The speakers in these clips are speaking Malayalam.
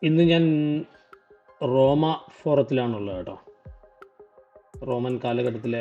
ഇന്ന് ഞാൻ റോമ ഫോറത്തിലാണുള്ളത് കേട്ടോ. റോമൻ കാലഘട്ടത്തിലെ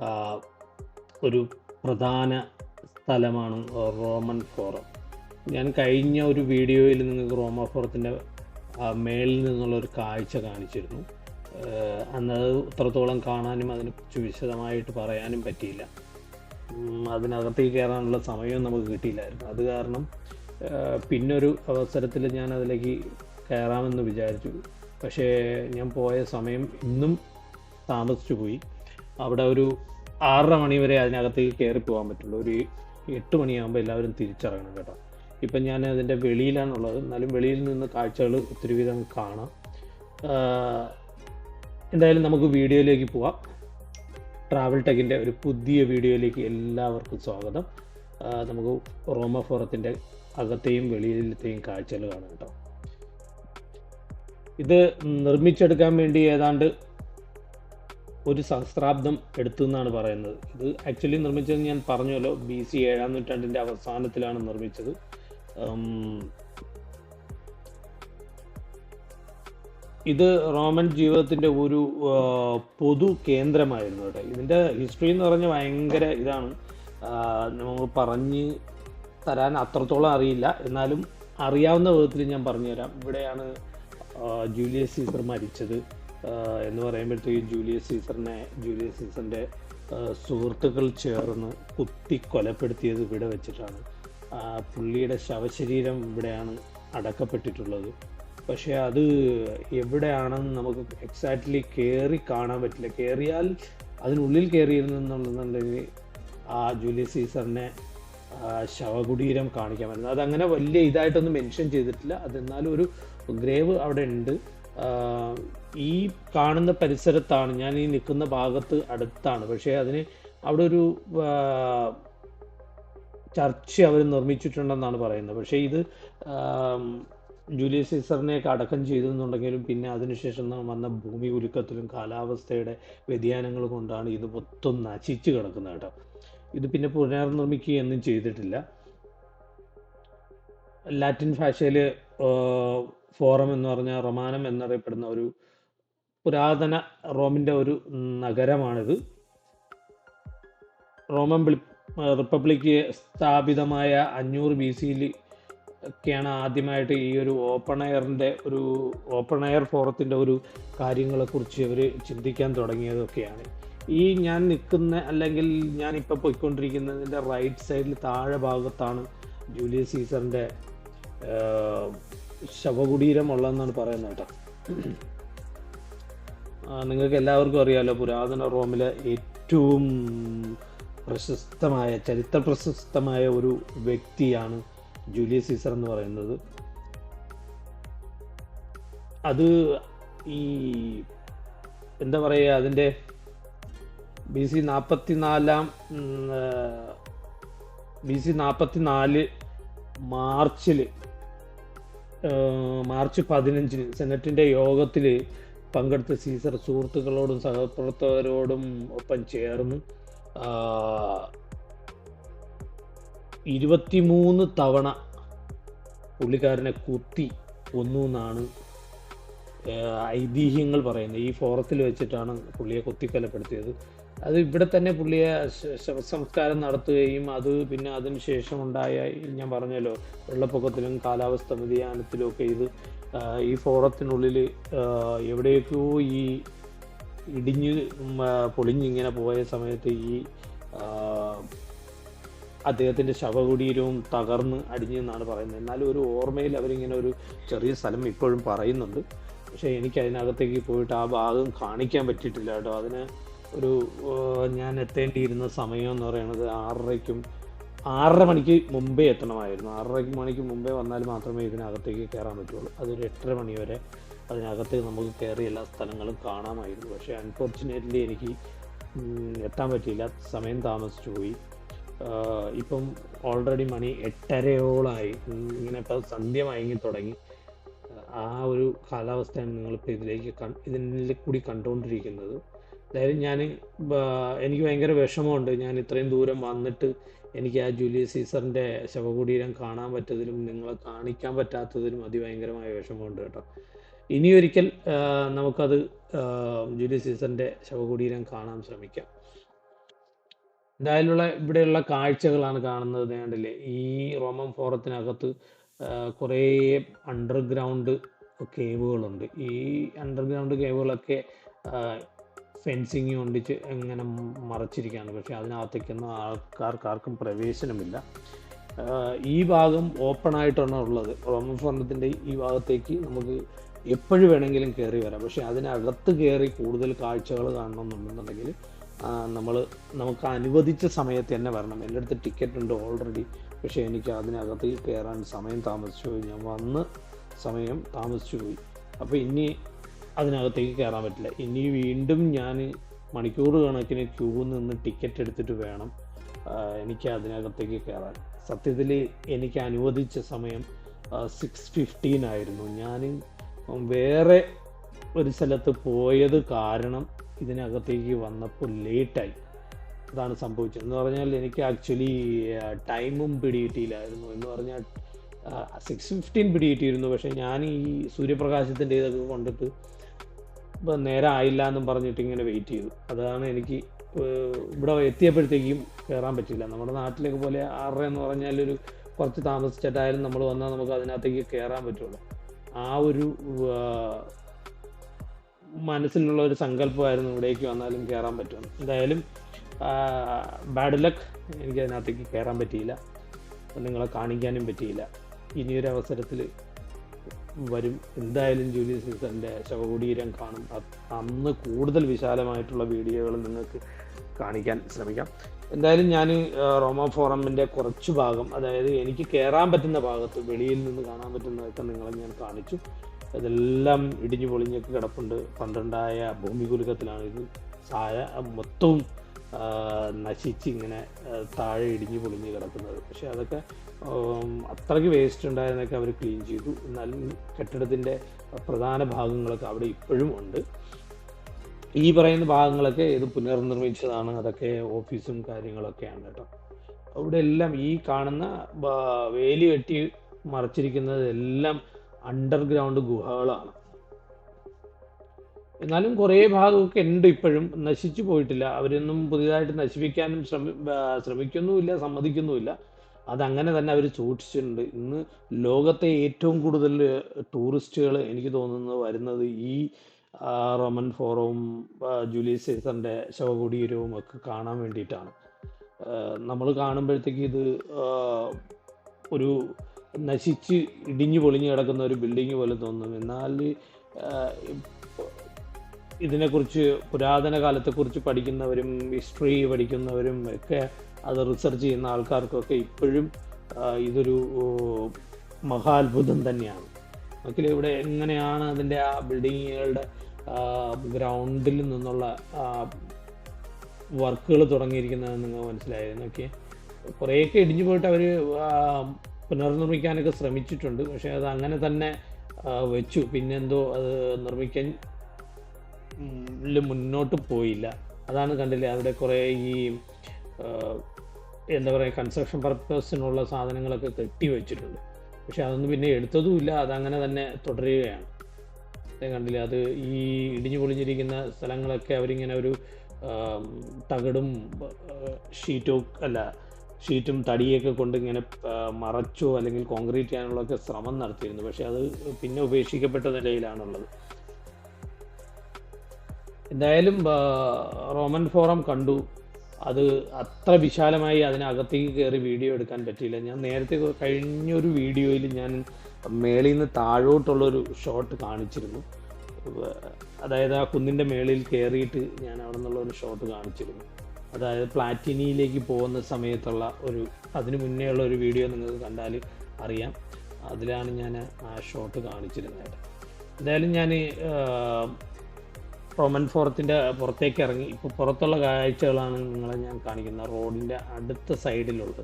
ആ, ഒരു പ്രധാന സ്ഥലമാണ് റോമൻ ഫോറം. ഞാൻ കഴിഞ്ഞ ഒരു വീഡിയോയിൽ നിങ്ങൾക്ക് റോമ ഫോറത്തിൻ്റെ മേളിൽ നിന്നുള്ള ഒരു കാഴ്ച കാണിച്ചിരുന്നു. അന്നത് ഇത്രത്തോളം കാണാനും അതിനെക്കുറിച്ച് വിശദമായിട്ട് പറയാനും പറ്റിയില്ല. അതിനകത്തേക്ക് കയറാനുള്ള സമയവും നമുക്ക് കിട്ടിയില്ലായിരുന്നു. അത് കാരണം പിന്നൊരു അവസരത്തിൽ ഞാൻ അതിലേക്ക് കയറാമെന്ന് വിചാരിച്ചു. പക്ഷേ ഞാൻ പോയ സമയം ഇന്നും താമസിച്ചു പോയി. അവിടെ ഒരു 6:30 മണി വരെ അതിനകത്തേക്ക് കയറി പോകാൻ പറ്റുള്ളൂ. ഒരു 8 മണിയാകുമ്പോൾ എല്ലാവരും തിരിച്ചിറങ്ങണം കേട്ടോ. ഇപ്പം ഞാൻ അതിൻ്റെ വെളിയിലാണുള്ളത്. എന്നാലും വെളിയിൽ നിന്ന് കാഴ്ചകൾ ഒത്തിരി വിധം കാണാം. എന്തായാലും നമുക്ക് വീഡിയോയിലേക്ക് പോവാം. ട്രാവൽ ടെക്കിൻ്റെ ഒരു പുതിയ വീഡിയോയിലേക്ക് എല്ലാവർക്കും സ്വാഗതം. നമുക്ക് റോമ ഫോറത്തിൻ്റെ അകത്തെയും വെളിയിലത്തെയും കാഴ്ചകൾ കാണാം കേട്ടോ. ഇത് നിർമ്മിച്ചെടുക്കാൻ വേണ്ടി ഏതാണ്ട് ഒരു സഹസ്രാബ്ദം എടുത്തു എന്നാണ് പറയുന്നത്. ഇത് ആക്ച്വലി നിർമ്മിച്ചത് ഞാൻ പറഞ്ഞല്ലോ, BC 7-ാം നൂറ്റാണ്ടിൻ്റെ അവസാനത്തിലാണ് നിർമ്മിച്ചത്. ഇത് റോമൻ ജീവിതത്തിൻ്റെ ഒരു പൊതു കേന്ദ്രമായിരുന്നു കേട്ടോ. ഇതിൻ്റെ ഹിസ്റ്ററി എന്ന് പറഞ്ഞാൽ ഭയങ്കര ഇതാണ്. നമുക്ക് പറഞ്ഞ് തരാൻ അത്രത്തോളം അറിയില്ല, എന്നാലും അറിയാവുന്ന വിധത്തിൽ ഞാൻ പറഞ്ഞുതരാം. ഇവിടെയാണ് ജൂലിയസ് സീസർ മരിച്ചത് എന്ന് പറയുമ്പോഴത്തേക്കും ജൂലിയസ് സീസറിൻ്റെ സുഹൃത്തുക്കൾ ചേർന്ന് കുത്തി കൊലപ്പെടുത്തിയത് ഇവിടെ വെച്ചിട്ടാണ്. പുള്ളിയുടെ ശവശരീരം ഇവിടെയാണ് അടക്കപ്പെട്ടിട്ടുള്ളത്. പക്ഷേ അത് എവിടെയാണെന്ന് നമുക്ക് എക്സാക്ട്ലി കയറി കാണാൻ പറ്റില്ല. കയറിയാൽ അതിനുള്ളിൽ കയറിയിരുന്നെന്നുണ്ടെന്നുണ്ടെങ്കിൽ ആ ജൂലിയസ് സീസറിനെ ശവകുടീരം കാണിക്കാൻ പറ്റുന്നത്. അതങ്ങനെ വലിയ ഇതായിട്ടൊന്നും മെൻഷൻ ചെയ്തിട്ടില്ല. അതെന്നാലും ഒരു ഗ്രേവ് അവിടെ ഉണ്ട്. ഈ കാണുന്ന പരിസരത്താണ്, ഞാൻ ഈ നിൽക്കുന്ന ഭാഗത്ത് അടുത്താണ്. പക്ഷേ അതിന് അവിടെ ഒരു ചർച്ച് അവർ നിർമ്മിച്ചിട്ടുണ്ടെന്നാണ് പറയുന്നത്. പക്ഷേ ഇത് ജൂലിയസ് സീസറിനെയൊക്കെ അടക്കം ചെയ്തെന്നുണ്ടെങ്കിലും പിന്നെ അതിനുശേഷം വന്ന ഭൂമി കുലുക്കത്തിലും കാലാവസ്ഥയുടെ വ്യതിയാനങ്ങൾ കൊണ്ടാണ് ഇത് മൊത്തം നശിച്ച് കിടക്കുന്നത് കേട്ടോ. ഇത് പിന്നെ പുനർനിർമ്മിക്കുകയൊന്നും ചെയ്തിട്ടില്ല. ലാറ്റിൻ ഭാഷയിൽ ഫോറം എന്ന് പറഞ്ഞാൽ റൊമാനം എന്നറിയപ്പെടുന്ന ഒരു പുരാതന റോമിൻ്റെ ഒരു നഗരമാണിത്. റോമൻ റിപ്പബ്ലിക്ക് സ്ഥാപിതമായ 500 BC ഒക്കെയാണ് ആദ്യമായിട്ട് ഈ ഒരു ഓപ്പൺ എയർ ഫോറത്തിൻ്റെ ഒരു കാര്യങ്ങളെക്കുറിച്ച് അവർ ചിന്തിക്കാൻ തുടങ്ങിയതൊക്കെയാണ്. ഈ ഞാൻ നിൽക്കുന്ന, അല്ലെങ്കിൽ ഞാനിപ്പോൾ പോയിക്കൊണ്ടിരിക്കുന്നതിൻ്റെ റൈറ്റ് സൈഡിൽ താഴെ ഭാഗത്താണ് ജൂലിയസ് സീസറിൻ്റെ ശവകുടീരം ഉള്ളതെന്നാണ് പറയുന്നത് കേട്ടോ. നിങ്ങൾക്ക് എല്ലാവർക്കും അറിയാമല്ലോ, പുരാതന റോമിലെ ഏറ്റവും ചരിത്ര പ്രശസ്തമായ ഒരു വ്യക്തിയാണ് ജൂലിയസ് സീസർ എന്ന് പറയുന്നത്. അത് ഈ എന്താ പറയുക, അതിൻ്റെ BC 44 മാർച്ച് 15 സെനറ്റിൻ്റെ യോഗത്തിൽ പങ്കെടുത്ത സീസർ സുഹൃത്തുക്കളോടും സഹപ്രവർത്തകരോടും ഒപ്പം ചേർന്ന് 23 തവണ പുള്ളിക്കാരനെ കുത്തി കൊന്നു എന്നാണ് ഐതിഹ്യങ്ങൾ പറയുന്നത്. ഈ ഫോറത്തിൽ വെച്ചിട്ടാണ് പുള്ളിയെ കുത്തിക്കൊലപ്പെടുത്തിയത്. അത് ഇവിടെ തന്നെ പുള്ളിയെ ശവസംസ്കാരം നടത്തുകയും അത് പിന്നെ അതിനുശേഷം ഉണ്ടായ, ഞാൻ പറഞ്ഞല്ലോ, വെള്ളപ്പൊക്കത്തിലും കാലാവസ്ഥ വ്യതിയാനത്തിലും ഒക്കെ ഇത് ഈ ഫോറത്തിനുള്ളിൽ എവിടെയൊക്കെയോ ഈ ഇടിഞ്ഞ് പൊളിഞ്ഞിങ്ങനെ പോയ സമയത്ത് ഈ അദ്ദേഹത്തിൻ്റെ ശവകുടീരവും തകർന്ന് അടിഞ്ഞെന്നാണ് പറയുന്നത്. എന്നാലും ഒരു ഓർമ്മയിൽ അവരിങ്ങനെ ഒരു ചെറിയ സ്ഥലം ഇപ്പോഴും പറയുന്നുണ്ട്. പക്ഷേ എനിക്ക് അതിനകത്തേക്ക് പോയിട്ട് ആ ഭാഗം കാണിക്കാൻ പറ്റിയിട്ടില്ല കേട്ടോ. അതിന് ഒരു ഞാൻ എത്തേണ്ടിയിരുന്ന സമയം എന്ന് പറയുന്നത് 6:30 മണിക്ക് മുമ്പേ എത്തണമായിരുന്നു. 6:30 മണിക്ക് മുമ്പേ വന്നാൽ മാത്രമേ ഇതിനകത്തേക്ക് കയറാൻ പറ്റുള്ളൂ. അതൊരു 8:30 മണി വരെ അതിനകത്തേക്ക് നമുക്ക് കയറി എല്ലാ സ്ഥലങ്ങളും കാണാമായിരുന്നു. പക്ഷേ അൺഫോർച്ചുനേറ്റ്ലി എനിക്ക് എത്താൻ പറ്റിയില്ല, സമയം താമസിച്ചു പോയി. ഇപ്പം ഓൾറെഡി മണി 8:30 ഇങ്ങനെ ഇപ്പോൾ സന്ധ്യ മയങ്ങി തുടങ്ങി. ആ ഒരു കാലാവസ്ഥയാണ് നിങ്ങളിപ്പോൾ ഇതിൽ കൂടി കണ്ടുകൊണ്ടിരിക്കുന്നത്. അതായത് എനിക്ക് ഭയങ്കര വിഷമമുണ്ട്, ഞാൻ ഇത്രയും ദൂരം വന്നിട്ട് എനിക്ക് ആ ജൂലിയസ് സീസറിൻ്റെ ശവകുടീരം കാണാൻ പറ്റതിലും നിങ്ങളെ കാണിക്കാൻ പറ്റാത്തതിലും അതിഭയങ്കരമായ വിഷമമുണ്ട് കേട്ടോ. ഇനിയൊരിക്കൽ നമുക്കത് ജൂലിയസ് സീസറിൻ്റെ ശവകുടീരം കാണാൻ ശ്രമിക്കാം. എന്തായാലും ഇവിടെയുള്ള കാഴ്ചകളാണ് കാണുന്നത്. കണ്ടില്ലേ, ഈ റോമൻ ഫോറത്തിനകത്ത് കുറേ അണ്ടർഗ്രൗണ്ട് കേവുകളുണ്ട്. ഈ അണ്ടർഗ്രൗണ്ട് കേവുകളൊക്കെ ഫെൻസിങ് കൊണ്ടിച്ച് എങ്ങനെ മറച്ചിരിക്കുകയാണ്. പക്ഷേ അതിനകത്തേക്കൊന്നും ആർക്കും പ്രവേശനമില്ല. ഈ ഭാഗം ഓപ്പൺ ആയിട്ടാണ് ഉള്ളത്. റോമൻ ഫോറത്തിൻ്റെ ഈ ഭാഗത്തേക്ക് നമുക്ക് എപ്പോഴും വേണമെങ്കിലും കയറി വരാം. പക്ഷേ അതിനകത്ത് കയറി കൂടുതൽ കാഴ്ചകൾ കാണണമെന്നുണ്ടെന്നുണ്ടെങ്കിൽ നമുക്ക് അനുവദിച്ച സമയത്ത് തന്നെ വരണം. എൻ്റെ അടുത്ത് ടിക്കറ്റ് ഉണ്ട് ഓൾറെഡി, പക്ഷേ എനിക്ക് അതിനകത്ത് കയറാൻ സമയം താമസിച്ചു പോയി. ഞാൻ വന്ന് സമയം താമസിച്ചു പോയി. അപ്പോൾ ഇനി അതിനകത്തേക്ക് കയറാൻ പറ്റില്ല. ഇനി വീണ്ടും ഞാൻ മണിക്കൂർ കണക്കിന് ക്യൂ നിന്ന് ടിക്കറ്റ് എടുത്തിട്ട് വേണം എനിക്ക് അതിനകത്തേക്ക് കയറാൻ. സത്യത്തിൽ എനിക്ക് അനുവദിച്ച സമയം 6:15 ആയിരുന്നു. ഞാൻ വേറെ ഒരു സ്ഥലത്ത് പോയത് കാരണം ഇതിനകത്തേക്ക് വന്നപ്പോൾ ലേറ്റായി. അതാണ് സംഭവിച്ചത്. എന്ന് പറഞ്ഞാൽ എനിക്ക് ആക്ച്വലി ടൈമും പിടികിട്ടിയില്ലായിരുന്നു. എന്ന് പറഞ്ഞാൽ 6:15 പിടികിട്ടിയിരുന്നു, പക്ഷേ ഞാൻ ഈ സൂര്യപ്രകാശത്തിൻ്റെ ഇതൊക്കെ കൊണ്ടിട്ട് ഇപ്പം നേരെ ആയില്ല എന്നും പറഞ്ഞിട്ട് ഇങ്ങനെ വെയിറ്റ് ചെയ്തു. അതാണ് എനിക്ക് ഇവിടെ എത്തിയപ്പോഴത്തേക്കും കയറാൻ പറ്റില്ല. നമ്മുടെ നാട്ടിലേക്ക് പോലെ 6 എന്ന് പറഞ്ഞാൽ കുറച്ച് താമസിച്ചിട്ടായാലും നമ്മൾ വന്നാൽ നമുക്ക് അതിനകത്തേക്ക് കയറാൻ പറ്റുള്ളൂ. ആ ഒരു മനസ്സിലുള്ള ഒരു സങ്കല്പമായിരുന്നു ഇവിടേക്ക് വന്നാലും കയറാൻ പറ്റുമെന്ന്. എന്തായാലും ബാഡ് ലക്ക്, എനിക്ക് അതിനകത്തേക്ക് കയറാൻ പറ്റിയില്ല, നിങ്ങളെ കാണിക്കാനും പറ്റിയില്ല. ഇനിയൊരു അവസരത്തിൽ വരും. എന്തായാലും ജൂലിയസ് സീസറിൻ്റെ ശവകുടീരം കാണും. അന്ന് കൂടുതൽ വിശാലമായിട്ടുള്ള വീഡിയോകൾ നിങ്ങൾക്ക് കാണിക്കാൻ ശ്രമിക്കാം. എന്തായാലും ഞാൻ റോമൻ ഫോറമിൻ്റെ കുറച്ച് ഭാഗം, അതായത് എനിക്ക് കയറാൻ പറ്റുന്ന ഭാഗത്ത് വെളിയിൽ നിന്ന് കാണാൻ പറ്റുന്നതൊക്കെ നിങ്ങളെ ഞാൻ കാണിച്ചു. ഇതെല്ലാം ഇടിഞ്ഞു പൊളിഞ്ഞൊക്കെ കിടപ്പുണ്ട്. പണ്ടുണ്ടായ ഭൂമികുലുക്കത്തിലാണ് ഇത് മൊത്തവും നശിച്ച് ഇങ്ങനെ താഴെ ഇടിഞ്ഞു പൊളിഞ്ഞ് കിടക്കുന്നത്. പക്ഷെ അതൊക്കെ അത്രയ്ക്ക് വേസ്റ്റ് ഉണ്ടായിരുന്നൊക്കെ അവർ ക്ലീൻ ചെയ്തു. എന്നാലും കെട്ടിടത്തിൻ്റെ പ്രധാന ഭാഗങ്ങളൊക്കെ അവിടെ ഇപ്പോഴും ഉണ്ട്. ഈ പറയുന്ന ഭാഗങ്ങളൊക്കെ ഇത് പുനർനിർമ്മിച്ചതാണ്. അതൊക്കെ ഓഫീസും കാര്യങ്ങളൊക്കെയാണ് കേട്ടോ. അവിടെ എല്ലാം ഈ കാണുന്ന വേലി കെട്ടി മറച്ചിരിക്കുന്നത് എല്ലാം അണ്ടർഗ്രൗണ്ട് ഗുഹകളാണ്. എന്നാലും കുറേ ഭാഗമൊക്കെ ഉണ്ട്, ഇപ്പോഴും നശിച്ചു പോയിട്ടില്ല. അവരൊന്നും പുതിയതായിട്ട് നശിപ്പിക്കാനും ശ്രമിക്കുന്നുമില്ല, സമ്മതിക്കുന്നുമില്ല. അതങ്ങനെ തന്നെ അവർ സൂക്ഷിച്ചിട്ടുണ്ട്. ഇന്ന് ലോകത്തെ ഏറ്റവും കൂടുതൽ ടൂറിസ്റ്റുകൾ എനിക്ക് തോന്നുന്നത് വരുന്നത് ഈ റോമൻ ഫോറവും ജൂലിയസ് സീസറിൻ്റെ ശവകുടീരവും ഒക്കെ കാണാൻ വേണ്ടിയിട്ടാണ്. നമ്മൾ കാണുമ്പോഴത്തേക്ക് ഇത് ഒരു നശിച്ച് ഇടിഞ്ഞു പൊളിഞ്ഞു കിടക്കുന്ന ഒരു ബിൽഡിങ് പോലെ തോന്നും. എന്നാൽ ഇതിനെക്കുറിച്ച് പുരാതന കാലത്തെക്കുറിച്ച് പഠിക്കുന്നവരും ഹിസ്റ്ററി പഠിക്കുന്നവരും ഒക്കെ അത് റിസർച്ച് ചെയ്യുന്ന ആൾക്കാർക്കൊക്കെ ഇപ്പോഴും ഇതൊരു മഹാത്ഭുതം തന്നെയാണ്. നമുക്കിൽ ഇവിടെ എങ്ങനെയാണ് അതിൻ്റെ ആ ബിൽഡിങ്ങുകളുടെ ഗ്രൗണ്ടിൽ നിന്നുള്ള വർക്കുകൾ തുടങ്ങിയിരിക്കുന്നതെന്ന് നിങ്ങൾ മനസ്സിലായിരുന്നു. ഓക്കെ, കുറേയൊക്കെ ഇടിഞ്ഞു പോയിട്ട് അവർ പുനർനിർമ്മിക്കാനൊക്കെ ശ്രമിച്ചിട്ടുണ്ട്. പക്ഷേ അത് അങ്ങനെ തന്നെ വെച്ചു. പിന്നെന്തോ അത് നിർമ്മിക്കാൻ മുന്നോട്ട് പോയില്ല. അതാണ് കണ്ടില്ലേ, അവിടെ കുറേ ഈ എന്താ പറയുക, കൺസ്ട്രക്ഷൻ പർപ്പസിനുള്ള സാധനങ്ങളൊക്കെ കെട്ടി വെച്ചിട്ടുണ്ട്. പക്ഷെ അതൊന്നും പിന്നെ എടുത്തതുമില്ല, അതങ്ങനെ തന്നെ തുടരുകയാണ്. കണ്ടില്ലേ, അത് ഈ ഇടിഞ്ഞു പൊളിഞ്ഞിരിക്കുന്ന സ്ഥലങ്ങളൊക്കെ അവരിങ്ങനെ ഒരു തകിടും ഷീറ്റും തടിയൊക്കെ കൊണ്ട് ഇങ്ങനെ മറച്ചോ അല്ലെങ്കിൽ കോൺക്രീറ്റ് ചെയ്യാനുള്ളതൊക്കെ ശ്രമം നടത്തിയിരുന്നു. പക്ഷെ അത് പിന്നെ ഉപേക്ഷിക്കപ്പെട്ട നിലയിലാണുള്ളത്. എന്തായാലും റോമൻ ഫോറം കണ്ടു. അത് അത്ര വിശാലമായി അതിനകത്തേക്ക് കയറി വീഡിയോ എടുക്കാൻ പറ്റിയില്ല. ഞാൻ നേരത്തെ കഴിഞ്ഞൊരു വീഡിയോയിൽ ഞാൻ മേളിൽ നിന്ന് താഴോട്ടുള്ളൊരു ഷോട്ട് കാണിച്ചിരുന്നു. അതായത് ആ കുന്നിൻ്റെ മേളിൽ കയറിയിട്ട് ഞാൻ അവിടെ നിന്നുള്ള ഒരു ഷോട്ട് കാണിച്ചിരുന്നു. അതായത് പ്ലാറ്റിനിയിലേക്ക് പോകുന്ന സമയത്തുള്ള അതിന് മുന്നേ ഉള്ള ഒരു വീഡിയോ നിങ്ങൾക്ക് കണ്ടാൽ അറിയാം. അതിലാണ് ഞാൻ ആ ഷോട്ട് കാണിച്ചിരുന്നത്. എന്തായാലും ഞാൻ റോമൻ ഫോറത്തിൻ്റെ പുറത്തേക്ക് ഇറങ്ങി. ഇപ്പോൾ പുറത്തുള്ള കാഴ്ചകളാണ് നിങ്ങളെ ഞാൻ കാണിക്കുന്നത്. റോഡിൻ്റെ അടുത്ത സൈഡിലുള്ളത്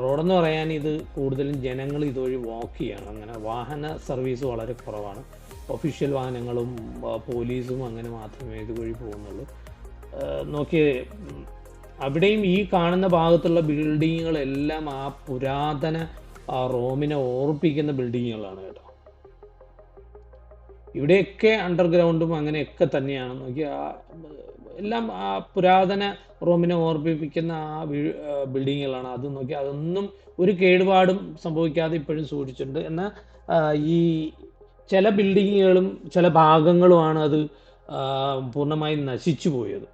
റോഡെന്ന് പറയാൻ ഇത് കൂടുതലും ജനങ്ങൾ ഇതുവഴി വാക്ക് ചെയ്യാണ്. അങ്ങനെ വാഹന സർവീസ് വളരെ കുറവാണ്. ഒഫീഷ്യൽ വാഹനങ്ങളും പോലീസും അങ്ങനെ മാത്രമേ ഇതുവഴി പോകുന്നുള്ളൂ. നോക്കിയേ, അവിടെയും ഈ കാണുന്ന ഭാഗത്തുള്ള ബിൽഡിങ്ങുകളെല്ലാം ആ പുരാതന റോമിനെ ഓർപ്പിക്കുന്ന ബിൽഡിങ്ങുകളാണ് കേട്ടോ. ഇവിടെയൊക്കെ അണ്ടർഗ്രൗണ്ടും അങ്ങനെയൊക്കെ തന്നെയാണ്. നോക്കി എല്ലാം ആ പുരാതന റോമിനെ ഓർമ്മിപ്പിക്കുന്ന ആ ബിൽഡിങ്ങുകളാണ്. അത് നോക്കി അതൊന്നും ഒരു കേടുപാടും സംഭവിക്കാതെ ഇപ്പോഴും സൂക്ഷിച്ചിട്ടുണ്ട്. എന്നാൽ ഈ ചില ബിൽഡിങ്ങുകളും ചില ഭാഗങ്ങളുമാണ് അത് പൂർണ്ണമായും നശിച്ചു പോയത്.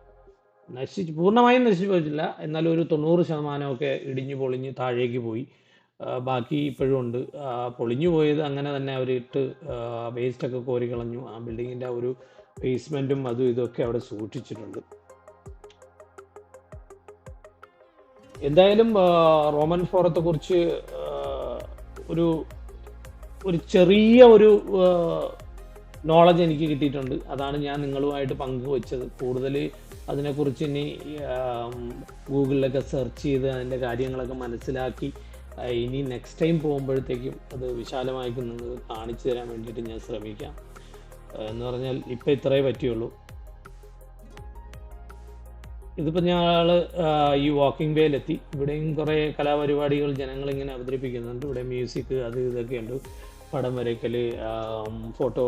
പൂർണ്ണമായും നശിച്ചു പോയിട്ടില്ല, എന്നാലും ഒരു 90% ഇടിഞ്ഞു പൊളിഞ്ഞ് താഴേക്ക് പോയി. ബാക്കി ഇപ്പോഴും ഉണ്ട്. പൊളിഞ്ഞു പോയത് അങ്ങനെ തന്നെ അവരിട്ട് വേസ്റ്റൊക്കെ കോരി കളഞ്ഞു. ആ ബിൽഡിങ്ങിൻ്റെ ഒരു ബേസ്മെൻറ്റും അതും ഇതൊക്കെ അവിടെ സൂക്ഷിച്ചിട്ടുണ്ട്. എന്തായാലും റോമൻ ഫോറത്തെ കുറിച്ച് ഒരു ചെറിയ ഒരു നോളജ് എനിക്ക് കിട്ടിയിട്ടുണ്ട്. അതാണ് ഞാൻ നിങ്ങളുമായിട്ട് പങ്കുവച്ചത്. കൂടുതൽ അതിനെക്കുറിച്ച് ഇനി ഗൂഗിളിലൊക്കെ സെർച്ച് ചെയ്ത് അതിൻ്റെ കാര്യങ്ങളൊക്കെ മനസ്സിലാക്കി ഇനി നെക്സ്റ്റ് ടൈം പോകുമ്പോഴത്തേക്കും അത് വിശാലമായിട്ട് നിങ്ങൾക്ക് കാണിച്ചു തരാൻ വേണ്ടിയിട്ട് ഞാൻ ശ്രമിക്കാം. എന്ന് പറഞ്ഞാൽ ഇപ്പം ഇത്രയേ പറ്റുള്ളൂ. ഇതിപ്പോൾ ഞങ്ങൾ ഈ വാക്കിംഗ് വേയിലെത്തി. ഇവിടെയും കുറേ കലാപരിപാടികൾ ജനങ്ങളിങ്ങനെ അവതരിപ്പിക്കുന്നുണ്ട്. ഇവിടെ മ്യൂസിക് അത് ഇതൊക്കെ ഉണ്ട്, പടം വരയ്ക്കൽ, ഫോട്ടോ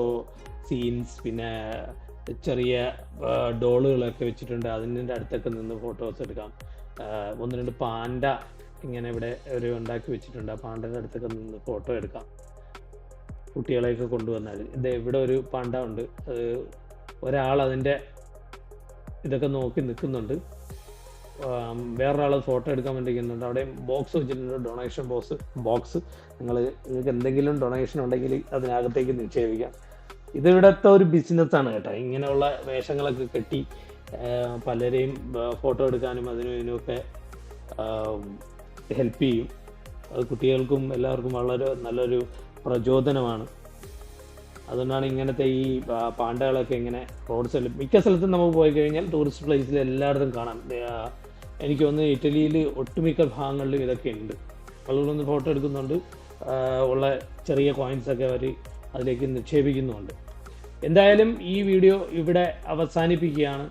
സീൻസ്, പിന്നെ ചെറിയ ഡോളുകളൊക്കെ വെച്ചിട്ടുണ്ട്. അതിൻ്റെ അടുത്തൊക്കെ നിന്ന് ഫോട്ടോസ് എടുക്കാം. 1-2 പാൻഡ ഇങ്ങനെ ഇവിടെ ഒരു ഉണ്ടാക്കി വെച്ചിട്ടുണ്ട്. ആ പാണ്ടൻ്റെ അടുത്തൊക്കെ നിന്ന് ഫോട്ടോ എടുക്കാം കുട്ടികളെയൊക്കെ കൊണ്ടുവന്നാൽ. ഇവിടെ ഒരു പാണ്ട ഉണ്ട്. അത് ഒരാൾ അതിൻ്റെ ഇതൊക്കെ നോക്കി നിൽക്കുന്നുണ്ട്. വേറൊരാൾ ഫോട്ടോ എടുക്കാൻ വേണ്ടിയിരിക്കുന്നുണ്ട്. അവിടെ ബോക്സ് വെച്ചിട്ടുണ്ട്, ഡൊണേഷൻ ബോക്സ്. നിങ്ങൾക്ക് എന്തെങ്കിലും ഡൊണേഷൻ ഉണ്ടെങ്കിൽ അതിനകത്തേക്ക് നിക്ഷേപിക്കാം. ഇതിവിടുത്തെ ഒരു ബിസിനസ്സാണ് കേട്ടോ. ഇങ്ങനെയുള്ള വേഷങ്ങളൊക്കെ കെട്ടി പലരെയും ഫോട്ടോ എടുക്കാനും അതിനും ഇതിനുമൊക്കെ ഹെൽപ്പ് ചെയ്യും. അത് കുട്ടികൾക്കും എല്ലാവർക്കും വളരെ നല്ലൊരു പ്രചോദനമാണ്. അതുകൊണ്ടാണ് ഇങ്ങനത്തെ ഈ പാണ്ടകളൊക്കെ ഇങ്ങനെ റോഡ് സൈഡിൽ മിക്ക സ്ഥലത്തും നമുക്ക് പോയി കഴിഞ്ഞാൽ ടൂറിസ്റ്റ് പ്ലേസിൽ എല്ലായിടത്തും കാണാം. എനിക്ക് തോന്നുന്നു ഇറ്റലിയിൽ ഒട്ടുമിക്ക ഭാഗങ്ങളിലും ഇതൊക്കെ ഉണ്ട്. ആളുകളൊന്ന് ഫോട്ടോ എടുക്കുന്നുണ്ട്, ഉള്ള ചെറിയ കോയിൻസൊക്കെ അവർ അതിലേക്ക് നിക്ഷേപിക്കുന്നുമുണ്ട്. എന്തായാലും ഈ വീഡിയോ ഇവിടെ അവസാനിപ്പിക്കുകയാണ്.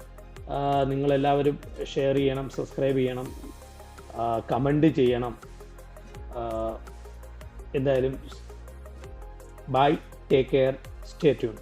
നിങ്ങളെല്ലാവരും ഷെയർ ചെയ്യണം, സബ്സ്ക്രൈബ് ചെയ്യണം, കമൻറ്റ് ചെയ്യണം. എന്തായാലും bye, take care, stay tune.